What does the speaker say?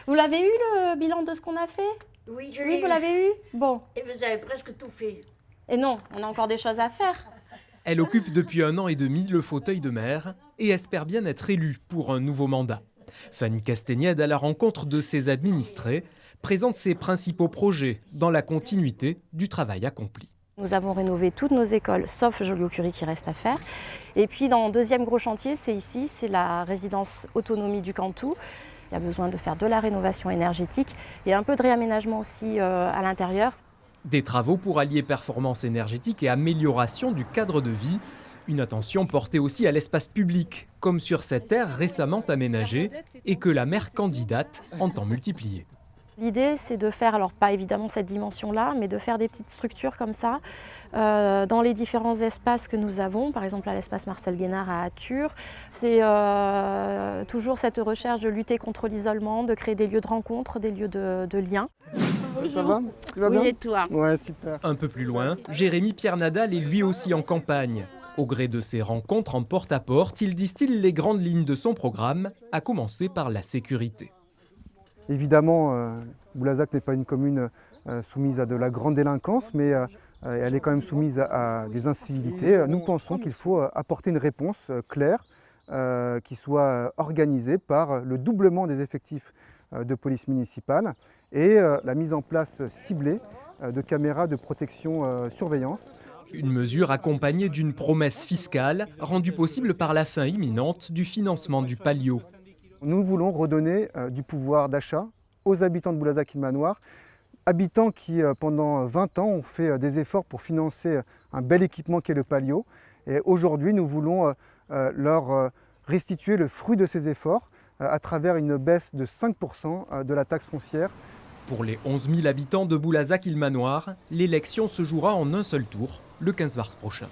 Vous l'avez eu le bilan de ce qu'on a fait? Oui, je Oui, l'ai vous eu. l'avez eu? Bon. Et vous avez presque tout fait. Et non, on a encore des choses à faire. Elle occupe depuis 1 an et demi le fauteuil de maire et espère bien être élue pour un nouveau mandat. Fanny Castagnède, à la rencontre de ses administrés, présente ses principaux projets dans la continuité du travail accompli. Nous avons rénové toutes nos écoles, sauf Joliot-Curie qui reste à faire. Et puis, dans le deuxième gros chantier, c'est ici, c'est la résidence autonomie du Cantou. Il y a besoin de faire de la rénovation énergétique et un peu de réaménagement aussi à l'intérieur. Des travaux pour allier performance énergétique et amélioration du cadre de vie. Une attention portée aussi à l'espace public, comme sur cette aire récemment aménagée et que la maire candidate entend multiplier. L'idée, c'est de faire, alors pas évidemment cette dimension-là, mais de faire des petites structures comme ça dans les différents espaces que nous avons, par exemple à l'espace Marcel Guénard à Attur. C'est toujours cette recherche de lutter contre l'isolement, de créer des lieux de rencontre, des lieux de lien. Ça va? Tu vas bien? Oui, et toi? Ouais, super. Un peu plus loin, Jérémy Pierre Nadal est lui aussi en campagne. Au gré de ses rencontres en porte-à-porte, il distille les grandes lignes de son programme, à commencer par la sécurité. Évidemment, Boulazac n'est pas une commune soumise à de la grande délinquance, mais elle est quand même soumise à des incivilités. Nous pensons qu'il faut apporter une réponse claire, qui soit organisée par le doublement des effectifs de police municipale et la mise en place ciblée de caméras de protection surveillance. Une mesure accompagnée d'une promesse fiscale rendue possible par la fin imminente du financement du Palio. Nous voulons redonner du pouvoir d'achat aux habitants de Boulazac-Ilmanoir, habitants qui pendant 20 ans ont fait des efforts pour financer un bel équipement qu'est le Palio. Et aujourd'hui, nous voulons leur restituer le fruit de ces efforts à travers une baisse de 5% de la taxe foncière. Pour les 11 000 habitants de Boulazac-Ilmanoir, l'élection se jouera en un seul tour, le 15 mars prochain.